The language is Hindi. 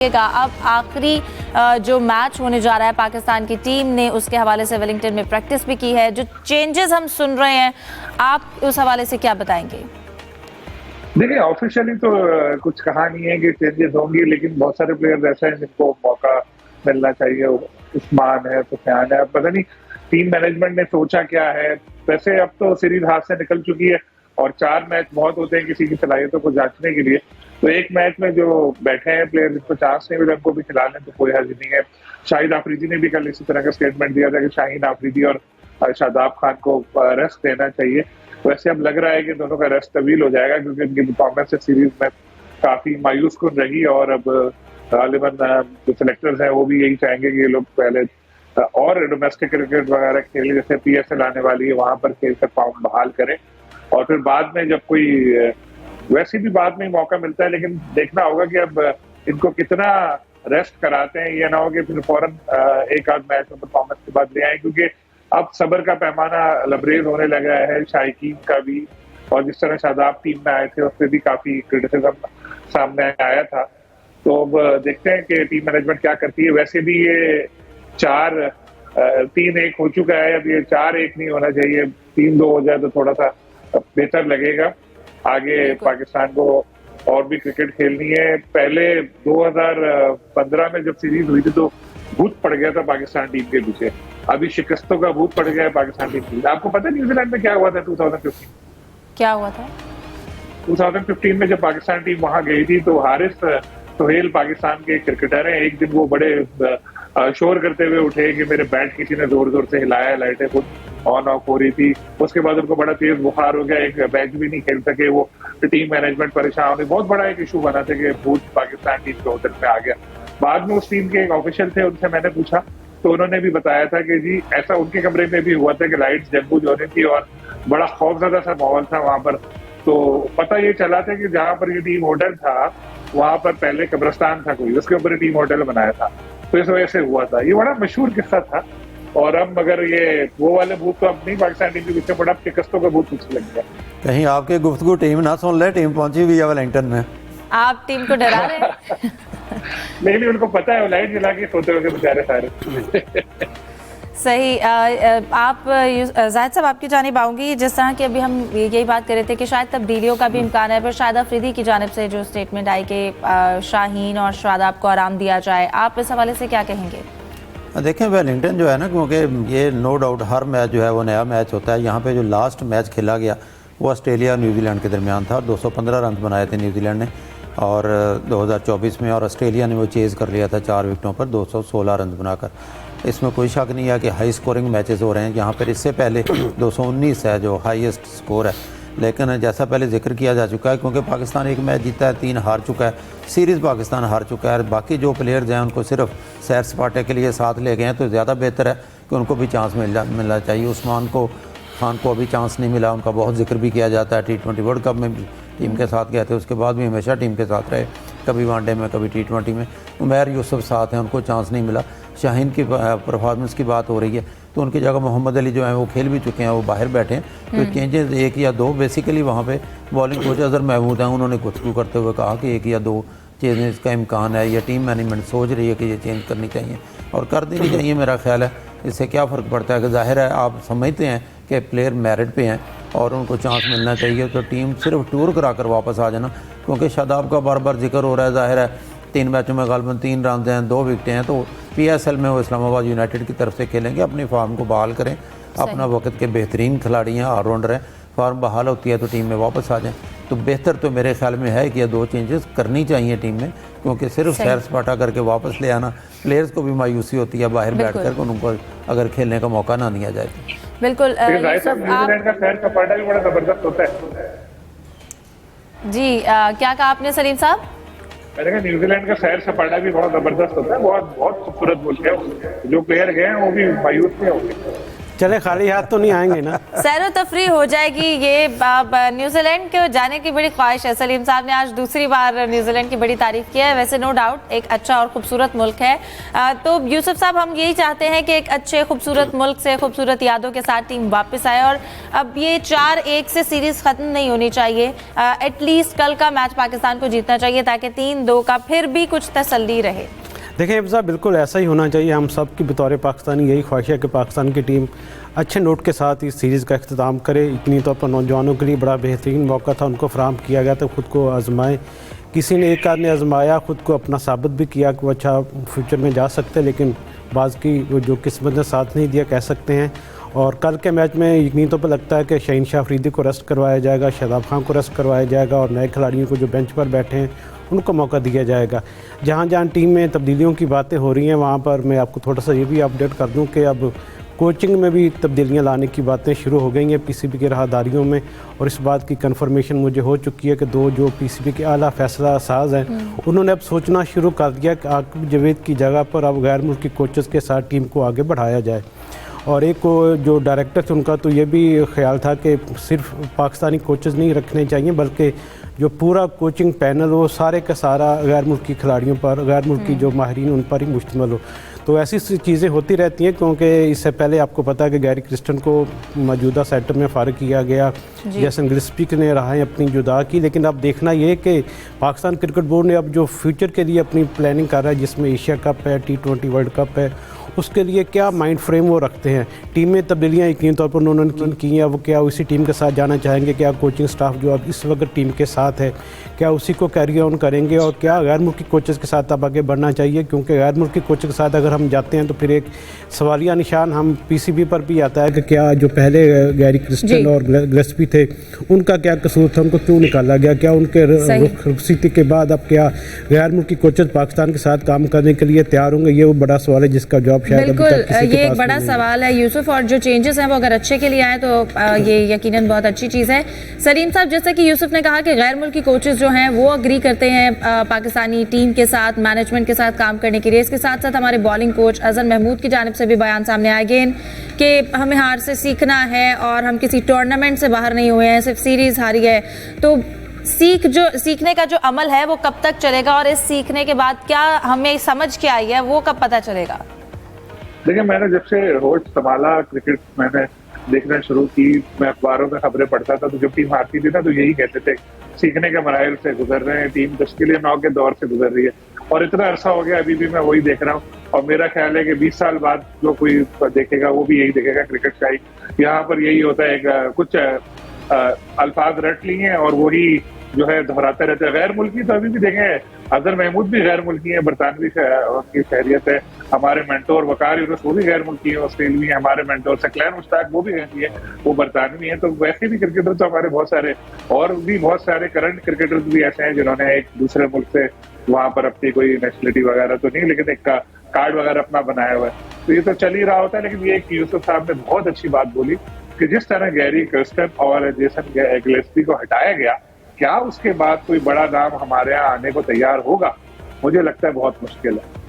अब आखिरी जो मैच होने जा रहा है पाकिस्तान की टीम ने उसके हवाले से वेलिंगटन में प्रैक्टिस भी की है। जो चेंजेस हम सुन रहे हैं, आप उस हवाले से क्या बताएंगे? देखिए, ऑफिशियली तो कुछ कहा नहीं है कि चेंजेस होंगी, लेकिन बहुत सारे प्लेयर्स ऐसे हैं जिनको मौका मिलना चाहिए। उस्मान है, सुफियान है, पता नहीं टीम मैनेजमेंट ने सोचा क्या है। वैसे अब तो सीरीज हाथ से निकल चुकी है और 4 मैच बहुत होते हैं किसी की सलाहियतों को जांचने के लिए। तो एक मैच में जो बैठे हैं प्लेयर जिनको चांस नहीं मिला उनको भी खिला लें तो कोई हर्ज नहीं है। शाहिद आफरीदी ने भी कल इसी तरह का स्टेटमेंट दिया था कि शाहीन आफरीदी और शादाब खान को रेस्ट देना चाहिए। वैसे अब लग रहा है कि दोनों का रेस्ट तवील हो जाएगा क्योंकि उनकी परफॉर्मेंस सीरीज में काफी मायूस कुन रही। और अब गालिबन जो सिलेक्टर्स हैं वो भी यही चाहेंगे कि ये लोग पहले और डोमेस्टिक क्रिकेट वगैरह खेल, जैसे PSL आने वाली है वहां पर खेल कर फॉर्म बहाल करें और फिर बाद में जब कोई वैसे भी बाद में मौका मिलता है। लेकिन देखना होगा कि अब इनको कितना रेस्ट कराते हैं, ये ना हो कि फिर फौरन एक आध मैच में परफॉर्मेंस के बाद ले आए, क्योंकि अब सब्र का पैमाना लबरेज होने लगा है शायकीन का भी। और जिस तरह शादाब टीम में आए थे उससे भी काफी क्रिटिसिज्म सामने आया था। तो अब देखते हैं कि टीम मैनेजमेंट क्या करती है। वैसे भी ये 3-1 हो चुका है, अब ये 4-1 नहीं होना चाहिए, 3-2 हो जाए तो थोड़ा सा बेहतर लगेगा। आगे पाकिस्तान को और भी क्रिकेट खेलनी है। पहले 2015 में जब सीरीज हुई थी तो भूत पड़ गया था पाकिस्तान टीम के पीछे, अभी शिकस्तों का भूत पड़ गया है पाकिस्तान टीम की। आपको पता है न्यूजीलैंड में क्या हुआ था 2015? क्या हुआ था 2015 में जब पाकिस्तान टीम वहां गई थी तो हारिस सोहेल पाकिस्तान के क्रिकेटर हैं। एक दिन वो बड़े शोर करते हुए उठे कि मेरे बैट किसी ने जोर जोर से हिलाया, लाइटें खुद ऑन ऑफ हो रही थी। उसके बाद उनको बड़ा तेज बुखार हो गया, एक मैच भी नहीं खेल सके वो। टीम मैनेजमेंट परेशान होने, बहुत बड़ा एक इशू बना था कि भूत पाकिस्तान टीम के होटल में आ गया। बाद में उस टीम के एक ऑफिशियल थे, उनसे मैंने पूछा तो उन्होंने भी बताया था कि जी ऐसा उनके कमरे में भी हुआ था कि लाइट्स जगबूझ हो रही थी और बड़ा खौफजदा सा माहौल था वहां पर। तो पता ये चला था कि जहां पर ये टीम होटल था वहां पर पहले कब्रिस्तान था कोई, उसके ऊपर टीम होटल बनाया था, तो इस वजह से हुआ था। ये बड़ा मशहूर किस्सा था। और अब मगर ये वो वाले भूत तो अब नहीं पाकिस्तान टीम के पीछे पड़ा, शिकस्तों का भूत पीछे लग गया। कहीं आपके गुफ्तगू टीम ना सुन ले, टीम पहुंची हुई है वेलिंगटन में। आप टीम को डरा रहे हैं? नहीं, उनको पता है, वो लाइट जला के सोते होंगे बेचारे सारे। सही। आप जाहिद साहब आपकी जानिब आऊँगी। जिस तरह की अभी हम यही बात कर रहे थे कि शायद तब्दीलियों का भी इम्कान है, पर शायद अफरीदी की जानिब से जो स्टेटमेंट आई कि शाहीन और शादाब को आराम दिया जाए, आप इस हवाले से क्या कहेंगे? देखें, वेलिंगटन जो है ना, क्योंकि ये नो डाउट हर मैच जो है वो नया मैच होता है। यहाँ पे जो लास्ट मैच खेला गया वो ऑस्ट्रेलिया और न्यूजीलैंड के दरमियान था। 215 रन बनाए थे न्यूजीलैंड ने और 2024 में, और ऑस्ट्रेलिया ने वो चेज़ कर लिया था 4 विकेटों पर 216 रन बनाकर। इसमें कोई शक नहीं है कि हाई स्कोरिंग मैचेस हो रहे हैं। यहाँ पर इससे पहले 219 है जो हाईएस्ट स्कोर है, लेकिन जैसा पहले जिक्र किया जा चुका है, क्योंकि पाकिस्तान एक मैच जीता है, 3 हार चुका है, सीरीज़ पाकिस्तान हार चुका है। बाकी जो प्लेयर्स हैं उनको सिर्फ सैर सपाटे के लिए साथ ले गए हैं, तो ज़्यादा बेहतर है कि उनको भी चांस मिलना चाहिए। उस्मान खान को अभी चांस नहीं मिला, उनका बहुत जिक्र भी किया जाता है। T20 वर्ल्ड कप में भी टीम के साथ गए थे, उसके बाद भी हमेशा टीम के साथ रहे, कभी वनडे में कभी T20 में। उमैर यूसुफ साथ हैं, उनको चांस नहीं मिला। शाहीन की परफॉर्मेंस की बात हो रही है तो उनकी जगह मोहम्मद अली जो हैं वो खेल भी चुके हैं, वो बाहर बैठे हैं। तो चेंजेस 1 या 2 बेसिकली वहाँ पे बॉलिंग कोच अजहर महमूद हैं, उन्होंने गुफ्तगू करते हुए कहा कि 1 या 2 चेंजेस का इम्कान है, या टीम मैनेजमेंट सोच रही है कि ये चेंज करनी चाहिए और कर देनी चाहिए। मेरा ख्याल है इससे क्या फ़र्क पड़ता है कि जाहिर है आप समझते हैं कि प्लेयर मेरिट पे हैं और उनको चांस मिलना चाहिए, तो टीम सिर्फ टूर करा कर वापस आ जाना। क्योंकि शादाब का बार बार जिक्र हो रहा है, जाहिर है 3 मैचों में गालबन 3 रन हैं, 2 विकेटें हैं, तो PSL में वो इस्लामाबाद यूनाइटेड की तरफ से खेलेंगे। अपनी फॉर्म को बहाल करें, अपना वक्त के बेहतरीन खिलाड़ी हैं, ऑलराउंडर हैं, फॉर्म बहाल होती है तो टीम में वापस आ जाएं। तो बेहतर तो मेरे ख्याल में है कि 2 चेंजेस करनी चाहिए टीम में, क्योंकि सिर्फ सैर सपाटा करके वापस ले आना, प्लेयर्स को भी मायूसी होती है बाहर बैठ कर उनको अगर खेलने का मौका ना दिया जाए तो। बिल्कुल। न्यूजीलैंड का सैर सपाटा भी बड़ा जबरदस्त होता है जी। क्या कहा आपने सलीम साहब? मैंने कहा न्यूजीलैंड का सैर सपाटा भी बहुत जबरदस्त होता है, बहुत खूबसूरत मुल्क है। जो प्लेयर गए हैं वो भी मायूस नहीं होंगे। चले खाली हाथ तो नहीं आएंगे ना। सैरो तफरी हो जाएगी ये। अब न्यूजीलैंड के जाने की बड़ी ख्वाहिश है। सलीम साहब ने आज दूसरी बार न्यूजीलैंड की बड़ी तारीफ की है। वैसे नो डाउट एक अच्छा और खूबसूरत मुल्क है। तो यूसुफ साहब, हम यही चाहते हैं कि एक अच्छे खूबसूरत मुल्क से खूबसूरत यादों के साथ टीम वापस आए, और अब ये 4-1 से सीरीज खत्म नहीं होनी चाहिए। एटलीस्ट कल का मैच पाकिस्तान को जीतना चाहिए ताकि 3-2 का फिर भी कुछ तसल्ली रहे। देखें हिफ्ज़ा, बिल्कुल ऐसा ही होना चाहिए। हम सब की बतौर पाकिस्तानी यही ख्वाहिश है कि पाकिस्तान की टीम अच्छे नोट के साथ इस सीरीज़ का अख्ताम करे। इतनी तौर पर नौजवानों के लिए बड़ा बेहतरीन मौका था, उनको फराहम किया गया तो ख़ुद को आजमाएं। किसी ने एक आदमी आजमाया, ख़ुद को अपना साबित भी किया कि वो अच्छा फ्यूचर में जा सकते हैं, लेकिन बाज़ की जो किस्मत ने साथ नहीं दिया कह सकते हैं। और कल के मैच में यकीनी तौर पर लगता है कि शहीन शाह अफरीदी को रेस्ट करवाया जाएगा, शादाब खान को रेस्ट करवाया जाएगा, और नए खिलाड़ियों को जो बेंच पर बैठे हैं उनको मौका दिया जाएगा। जहाँ जहाँ टीम में तब्दीलियों की बातें हो रही हैं वहाँ पर मैं आपको थोड़ा सा ये भी अपडेट कर दूँ कि अब कोचिंग में भी तब्दीलियाँ लाने की बातें शुरू हो गई हैं पीसीबी के राहदारियों में, और इस बात की कंफर्मेशन मुझे हो चुकी है कि 2 जो पीसीबी के आला फैसला साज हैं उन्होंने अब सोचना शुरू कर दिया कि आकिब जावेद की जगह पर अब गैर मुल्की कोचेज़ के साथ टीम को आगे बढ़ाया जाए। और एक को जो डायरेक्टर थे उनका तो ये भी ख्याल था कि सिर्फ पाकिस्तानी कोचेज़ नहीं रखने चाहिए, बल्कि जो पूरा कोचिंग पैनल हो सारे का सारा गैर मुल्की खिलाड़ियों पर, गैर मुल्की जो माहिरीन उन पर ही मुश्तमिल हो। तो ऐसी चीज़ें होती रहती हैं, क्योंकि इससे पहले आपको पता है कि गैरी क्रिस्टन को मौजूदा सेटअप में फ़ारिग किया गया, जैसन गिलस्पी ने राहें अपनी जुदा की। लेकिन अब देखना ये कि पाकिस्तान क्रिकेट बोर्ड ने अब जो फ्यूचर के लिए अपनी प्लानिंग कर रहा है, जिसमें एशिया कप है, T20 वर्ल्ड कप है, उसके लिए क्या माइंड फ्रेम वो रखते हैं। टीम में तब्दीलियाँ यकीन तौर पर उन्होंने की हैं, वो क्या उसी टीम के साथ जाना चाहेंगे, क्या कोचिंग स्टाफ जो अब इस वक्त टीम के साथ है क्या उसी को कैरी ऑन करेंगे, और क्या गैर मुल्की कोचेज़ के साथ अब आगे बढ़ना चाहिए। क्योंकि गैर मुल्की कोच के साथ अगर हम जाते हैं तो फिर एक सवालिया निशान हम पीसीबी पर भी आता है कि क्या जो पहले गैरी क्रिस्टन और गिलस्पी थे उनका क्या कसूर था, उनको क्यों निकाला गया, क्या उनके रुखसती के बाद अब क्या गैर मुल्की कोचेज़ पाकिस्तान के साथ काम करने के लिए तैयार होंगे, ये वो बड़ा सवाल है जिसका जवाब शायद बिल्कुल ये एक बड़ा सवाल है यूसुफ। और जो चेंजेस हैं वो अगर अच्छे के लिए आए तो ये यकीनन बहुत अच्छी चीज़ है। सलीम साहब, जैसा कि यूसुफ ने कहा कि गैर मुल्की कोचेस जो हैं वो अग्री करते हैं पाकिस्तानी टीम के साथ, मैनेजमेंट के साथ काम करने के लिए। इसके साथ साथ हमारे बॉलिंग कोच अजहर महमूद की जानिब से भी बयान सामने आए अगेन कि हमें हार से सीखना है और हम किसी टूर्नामेंट से बाहर नहीं हुए हैं, सिर्फ सीरीज़ हारी है। तो सीखने का जो अमल है वो कब तक चलेगा, और इस सीखने के बाद क्या हमें समझ के आई है वो कब पता चलेगा? देखिए, मैंने जब से होश संभाला, क्रिकेट मैंने देखना शुरू की, मैं अखबारों में खबरें पढ़ता था, तो जब टीम हारती थी ना तो यही कहते थे सीखने के मराइल से गुजर रहे हैं, टीम तश्कील नौ के दौर से गुजर रही है। और इतना अरसा हो गया, अभी भी मैं वही देख रहा हूँ। और मेरा ख्याल है कि 20 साल बाद जो कोई देखेगा वो भी यही देखेगा। क्रिकेट का यहाँ पर यही होता है, कुछ अल्फाज रट लिए हैं और वही जो है दोहराते रहते हैं। गैर मुल्की तो अभी भी देखें, अजहर महमूद भी गैर मुल्की है, बरतानवी की शहरियत है। हमारे मेंटोर वकार यूनुस वो भी गैर मुल्की है, ऑस्ट्रेलियाई है। हमारे मेंटोर सकलैन मुश्ताक वो भी रहती है, वो बरतानवी है। तो वैसे भी क्रिकेटर तो हमारे बहुत सारे, और भी बहुत सारे करंट क्रिकेटर्स भी ऐसे हैं जिन्होंने एक दूसरे मुल्क से वहां पर अपनी कोई नेशनलिटी वगैरह तो नहीं, लेकिन एक कार्ड वगैरह अपना बनाया हुआ है। तो ये तो चल ही रहा होता है। लेकिन ये यूसुफ साहब ने बहुत अच्छी बात बोली कि जिस तरह गैरी क्रिस्टन और जेसन गिलस्पी को हटाया गया, क्या उसके बाद कोई बड़ा नाम हमारे यहाँ आने को तैयार होगा? मुझे लगता है बहुत मुश्किल है।